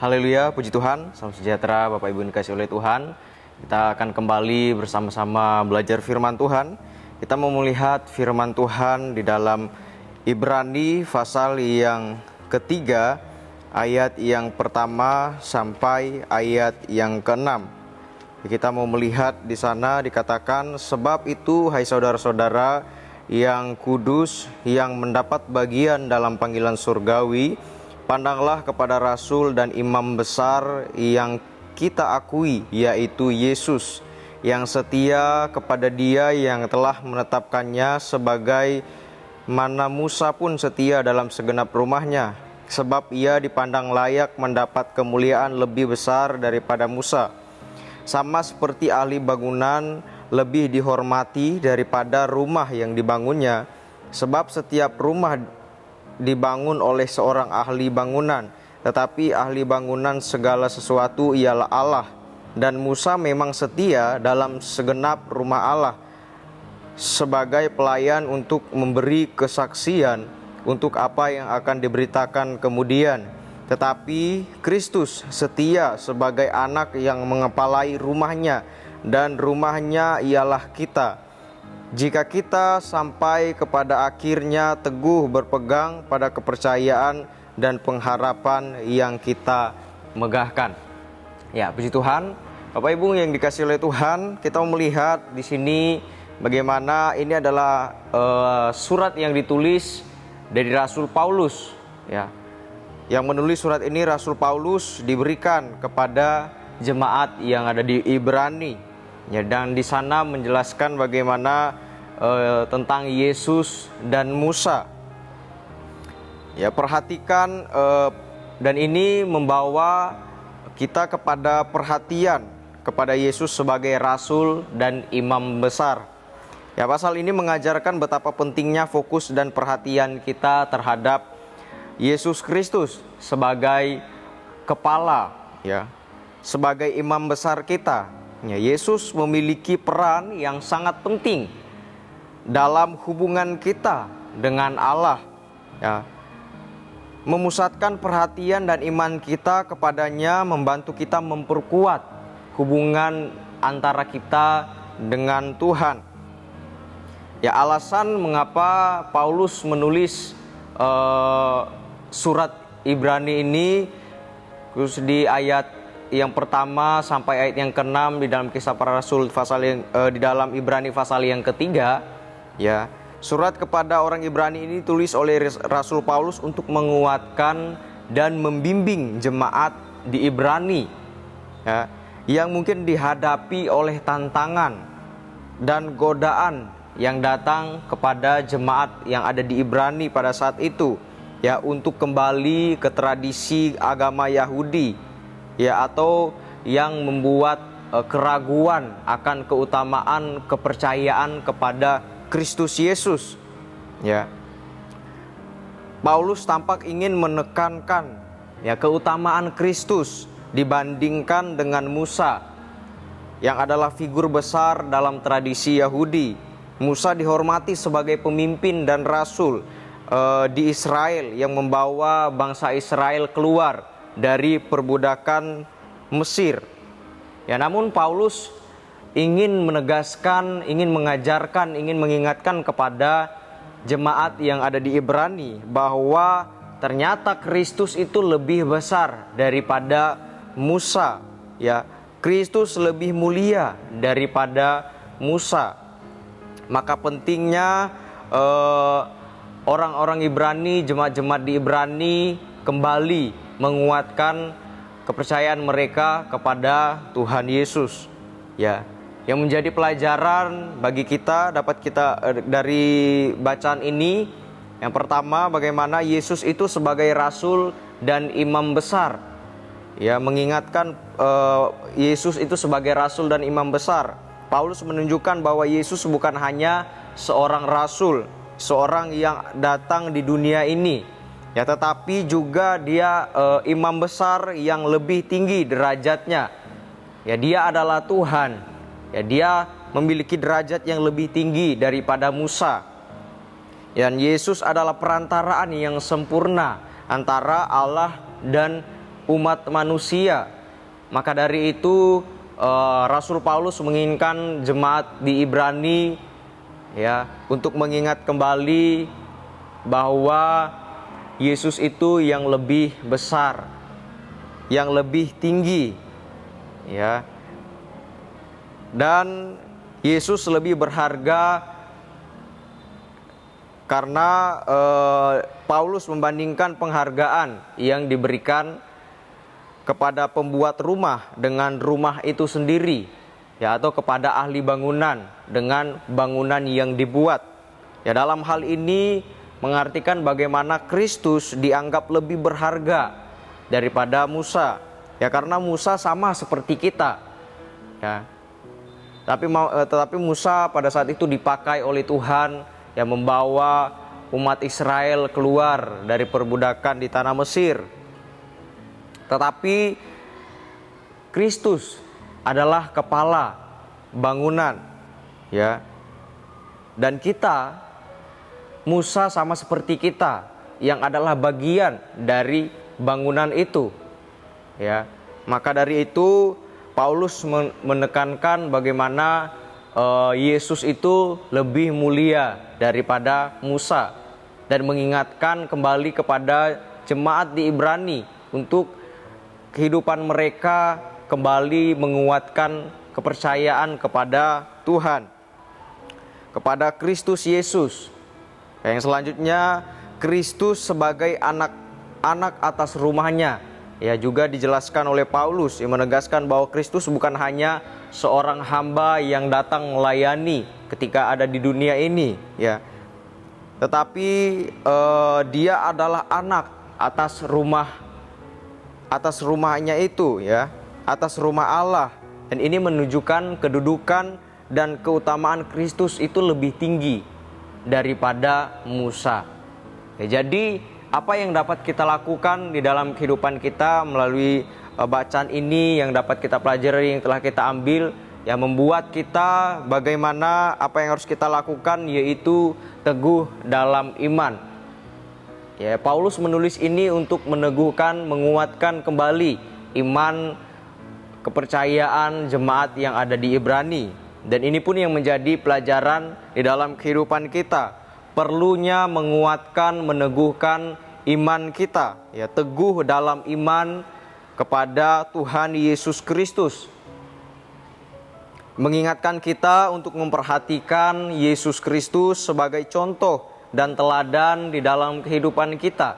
Haleluya, puji Tuhan, salam sejahtera Bapak Ibu yang dikasihi oleh Tuhan. Kita akan kembali bersama-sama belajar firman Tuhan. Kita mau melihat firman Tuhan di dalam Ibrani pasal yang ketiga, ayat yang pertama sampai ayat yang keenam. Kita mau melihat di sana dikatakan, sebab itu hai saudara-saudara yang kudus, yang mendapat bagian dalam panggilan surgawi, pandanglah kepada Rasul dan Imam besar yang kita akui, yaitu Yesus, yang setia kepada Dia yang telah menetapkannya sebagai mana Musa pun setia dalam segenap rumahnya, sebab Ia dipandang layak mendapat kemuliaan lebih besar daripada Musa. Sama seperti ahli bangunan lebih dihormati daripada rumah yang dibangunnya, sebab setiap rumah dibangun oleh seorang ahli bangunan, tetapi ahli bangunan segala sesuatu ialah Allah. Dan Musa memang setia dalam segenap rumah Allah sebagai pelayan untuk memberi kesaksian untuk apa yang akan diberitakan kemudian. Tetapi Kristus setia sebagai anak yang mengepalai rumahnya, dan rumahnya ialah kita. Jika kita sampai kepada akhirnya teguh berpegang pada kepercayaan dan pengharapan yang kita megahkan. Ya, puji Tuhan. Bapak Ibu yang dikasihi oleh Tuhan, kita melihat di sini bagaimana ini adalah surat yang ditulis dari Rasul Paulus. Ya, yang menulis surat ini Rasul Paulus diberikan kepada jemaat yang ada di Ibrani. Ya, dan di sana menjelaskan bagaimana tentang Yesus dan Musa. Ya, perhatikan, dan ini membawa kita kepada perhatian kepada Yesus sebagai Rasul dan Imam besar. Ya, pasal ini mengajarkan betapa pentingnya fokus dan perhatian kita terhadap Yesus Kristus sebagai kepala, ya, sebagai Imam besar kita. Ya, Yesus memiliki peran yang sangat penting dalam hubungan kita dengan Allah. Ya, memusatkan perhatian dan iman kita kepadanya membantu kita memperkuat hubungan antara kita dengan Tuhan. Ya, alasan mengapa Paulus menulis surat Ibrani ini, khusus di ayat yang pertama sampai ayat yang ke-6 di dalam Kisah Para Rasul pasal yang di dalam Ibrani pasal yang ketiga, ya. Surat kepada orang Ibrani ini ditulis oleh Rasul Paulus untuk menguatkan dan membimbing jemaat di Ibrani, ya, yang mungkin dihadapi oleh tantangan dan godaan yang datang kepada jemaat yang ada di Ibrani pada saat itu, ya, untuk kembali ke tradisi agama Yahudi, ya, atau yang membuat keraguan akan keutamaan kepercayaan kepada Kristus Yesus. Ya, Paulus tampak ingin menekankan, ya, keutamaan Kristus dibandingkan dengan Musa yang adalah figur besar dalam tradisi Yahudi. Musa dihormati sebagai pemimpin dan rasul di Israel yang membawa bangsa Israel keluar dari perbudakan Mesir. Ya, namun Paulus ingin menegaskan, ingin mengajarkan, ingin mengingatkan kepada jemaat yang ada di Ibrani bahwa ternyata Kristus itu lebih besar daripada Musa. Ya, Kristus lebih mulia daripada Musa. Maka pentingnya orang-orang Ibrani, jemaat-jemaat di Ibrani kembali menguatkan kepercayaan mereka kepada Tuhan Yesus. Ya, yang menjadi pelajaran bagi kita dapat kita dari bacaan ini, yang pertama bagaimana Yesus itu sebagai Rasul dan Imam besar. Ya, mengingatkan Yesus itu sebagai Rasul dan Imam besar. Paulus menunjukkan bahwa Yesus bukan hanya seorang Rasul, seorang yang datang di dunia ini, ya, tetapi juga dia Imam besar yang lebih tinggi derajatnya. Ya, dia adalah Tuhan. Ya, dia memiliki derajat yang lebih tinggi daripada Musa. Dan Yesus adalah perantaraan yang sempurna antara Allah dan umat manusia. Maka dari itu Rasul Paulus menginginkan jemaat di Ibrani ya untuk mengingat kembali bahwa Yesus itu yang lebih besar, yang lebih tinggi ya. Dan Yesus lebih berharga karena Paulus membandingkan penghargaan yang diberikan kepada pembuat rumah dengan rumah itu sendiri ya, atau kepada ahli bangunan dengan bangunan yang dibuat. Ya, dalam hal ini mengartikan bagaimana Kristus dianggap lebih berharga daripada Musa. Ya, karena Musa sama seperti kita. Ya. Tetapi Musa pada saat itu dipakai oleh Tuhan yang membawa umat Israel keluar dari perbudakan di tanah Mesir. Tetapi Kristus adalah kepala bangunan ya. Dan kita, Musa sama seperti kita yang adalah bagian dari bangunan itu ya. Maka dari itu Paulus menekankan bagaimana Yesus itu lebih mulia daripada Musa, dan mengingatkan kembali kepada jemaat di Ibrani untuk kehidupan mereka kembali menguatkan kepercayaan kepada Tuhan, kepada Kristus Yesus. Yang selanjutnya, Kristus sebagai anak atas rumahnya. Ya, juga dijelaskan oleh Paulus yang menegaskan bahwa Kristus bukan hanya seorang hamba yang datang melayani ketika ada di dunia ini, ya. Tetapi dia adalah anak atas rumahnya itu, ya, atas rumah Allah. Dan ini menunjukkan kedudukan dan keutamaan Kristus itu lebih tinggi daripada Musa. Ya, jadi apa yang dapat kita lakukan di dalam kehidupan kita melalui bacaan ini yang dapat kita pelajari, yang telah kita ambil, yang membuat kita bagaimana apa yang harus kita lakukan, yaitu teguh dalam iman. Ya, Paulus menulis ini untuk meneguhkan, menguatkan kembali iman, kepercayaan jemaat yang ada di Ibrani. Dan ini pun yang menjadi pelajaran di dalam kehidupan kita. Perlunya menguatkan, meneguhkan iman kita, ya, teguh dalam iman kepada Tuhan Yesus Kristus. Mengingatkan kita untuk memperhatikan Yesus Kristus sebagai contoh dan teladan di dalam kehidupan kita.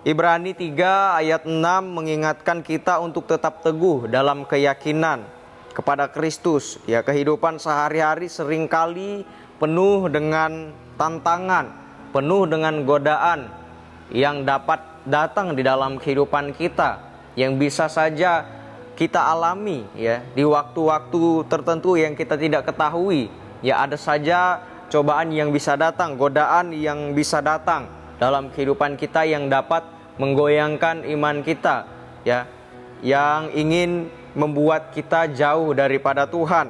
Ibrani 3 ayat 6 mengingatkan kita untuk tetap teguh dalam keyakinan kepada Kristus. Ya, kehidupan sehari-hari seringkali penuh dengan tantangan, penuh dengan godaan yang dapat datang di dalam kehidupan kita, yang bisa saja kita alami ya di waktu-waktu tertentu yang kita tidak ketahui. Ya, ada saja cobaan yang bisa datang, godaan yang bisa datang dalam kehidupan kita yang dapat menggoyangkan iman kita, ya, yang ingin membuat kita jauh daripada Tuhan,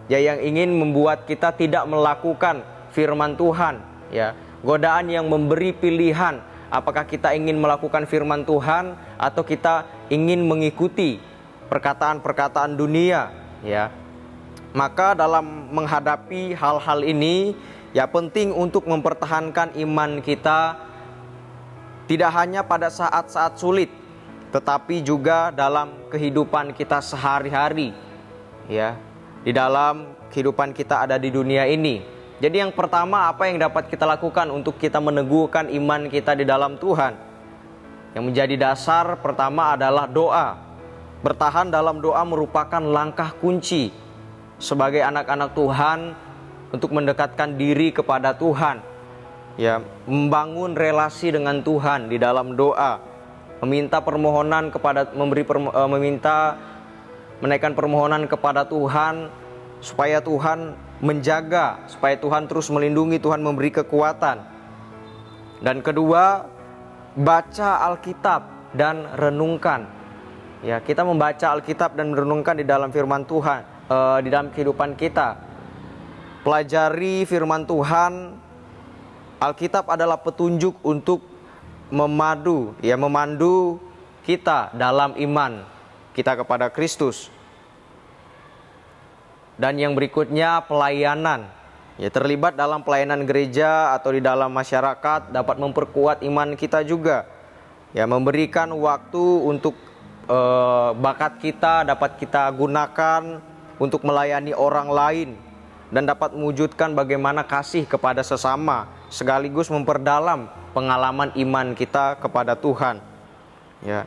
ya, yang ingin membuat kita tidak melakukan firman Tuhan, ya, godaan yang memberi pilihan apakah kita ingin melakukan firman Tuhan atau kita ingin mengikuti perkataan-perkataan dunia, ya. Maka dalam menghadapi hal-hal ini, ya, penting untuk mempertahankan iman kita tidak hanya pada saat-saat sulit, tetapi juga dalam kehidupan kita sehari-hari, ya, di dalam kehidupan kita ada di dunia ini. Jadi yang pertama, apa yang dapat kita lakukan untuk kita meneguhkan iman kita di dalam Tuhan? Yang menjadi dasar pertama adalah doa. Bertahan dalam doa merupakan langkah kunci sebagai anak-anak Tuhan untuk mendekatkan diri kepada Tuhan, ya, membangun relasi dengan Tuhan di dalam doa, meminta permohonan kepada menaikkan permohonan kepada Tuhan supaya Tuhan menjaga, supaya Tuhan terus melindungi, Tuhan memberi kekuatan. Dan kedua, baca Alkitab dan renungkan. Ya, kita membaca Alkitab dan merenungkan di dalam firman Tuhan, di dalam kehidupan kita. Pelajari firman Tuhan. Alkitab adalah petunjuk untuk memandu kita dalam iman kita kepada Kristus. Dan yang berikutnya pelayanan. Ya, terlibat dalam pelayanan gereja atau di dalam masyarakat dapat memperkuat iman kita juga. Ya, memberikan waktu untuk bakat kita dapat kita gunakan untuk melayani orang lain dan dapat mewujudkan bagaimana kasih kepada sesama sekaligus memperdalam pengalaman iman kita kepada Tuhan. Ya.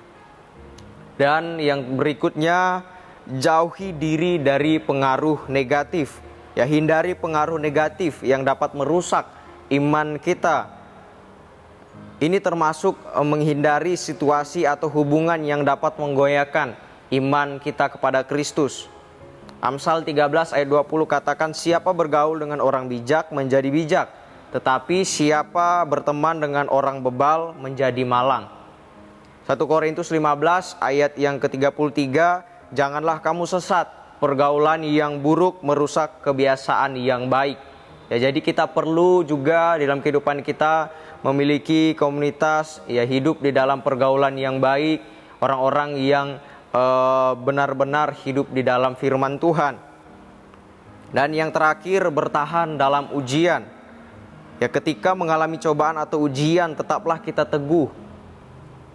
Dan yang berikutnya, jauhi diri dari pengaruh negatif. Ya, hindari pengaruh negatif yang dapat merusak iman kita. Ini termasuk menghindari situasi atau hubungan yang dapat menggoyahkan iman kita kepada Kristus. Amsal 13 ayat 20 katakan, siapa bergaul dengan orang bijak menjadi bijak, tetapi siapa berteman dengan orang bebal menjadi malang. 1 Korintus 15 ayat yang ke-33, janganlah kamu sesat, pergaulan yang buruk merusak kebiasaan yang baik. Ya, jadi kita perlu juga di dalam kehidupan kita memiliki komunitas, ya, hidup di dalam pergaulan yang baik, orang-orang yang benar-benar hidup di dalam firman Tuhan. Dan yang terakhir, bertahan dalam ujian. Ya, ketika mengalami cobaan atau ujian, tetaplah kita teguh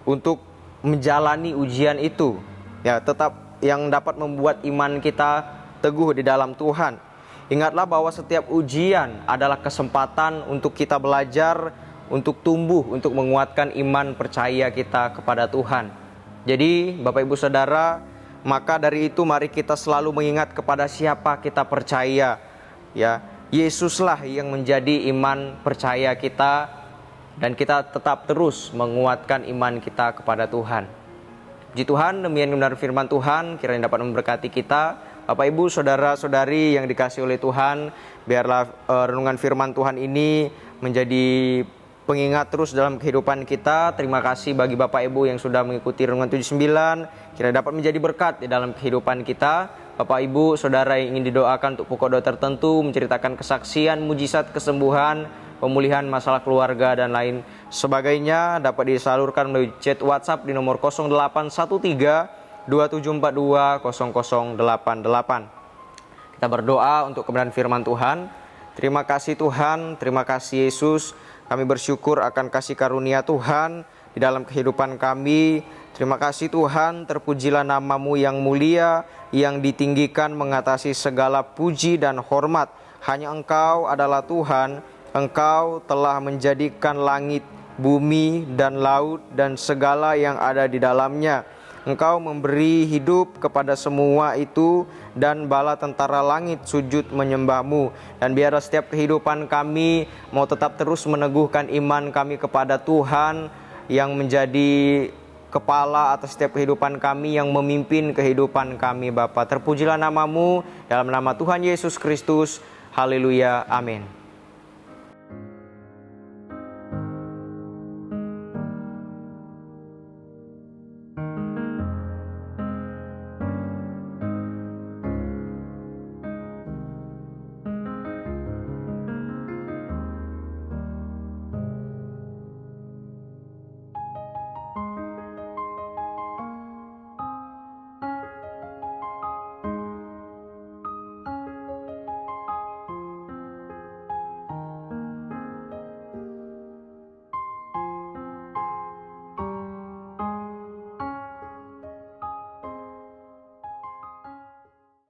untuk menjalani ujian itu. Ya, tetap yang dapat membuat iman kita teguh di dalam Tuhan. Ingatlah bahwa setiap ujian adalah kesempatan untuk kita belajar, untuk tumbuh, untuk menguatkan iman percaya kita kepada Tuhan. Jadi, Bapak Ibu Saudara, maka dari itu mari kita selalu mengingat kepada siapa kita percaya. Ya, Yesuslah yang menjadi iman percaya kita, dan kita tetap terus menguatkan iman kita kepada Tuhan. Puji Tuhan, demikian benar firman Tuhan, kiranya dapat memberkati kita. Bapak Ibu Saudara-saudari yang dikasihi oleh Tuhan, biarlah renungan firman Tuhan ini menjadi pengingat terus dalam kehidupan kita. Terima kasih bagi Bapak Ibu yang sudah mengikuti renungan 79, kiranya dapat menjadi berkat di dalam kehidupan kita. Bapak Ibu Saudara yang ingin didoakan untuk pokok doa tertentu, menceritakan kesaksian, mujizat, kesembuhan, pemulihan masalah keluarga dan lain sebagainya, dapat disalurkan melalui chat WhatsApp di nomor 0813 2742 0088. Kita berdoa untuk kebenaran firman Tuhan. Terima kasih Tuhan, terima kasih Yesus. Kami bersyukur akan kasih karunia Tuhan di dalam kehidupan kami. Terima kasih Tuhan, terpujilah nama-Mu yang mulia, yang ditinggikan mengatasi segala puji dan hormat. Hanya Engkau adalah Tuhan. Engkau telah menjadikan langit, bumi, dan laut, dan segala yang ada di dalamnya. Engkau memberi hidup kepada semua itu, dan bala tentara langit sujud menyembah-Mu. Dan biarlah setiap kehidupan kami mau tetap terus meneguhkan iman kami kepada Tuhan yang menjadi kepala atas setiap kehidupan kami, yang memimpin kehidupan kami Bapa. Terpujilah nama-Mu, dalam nama Tuhan Yesus Kristus. Haleluya, amin.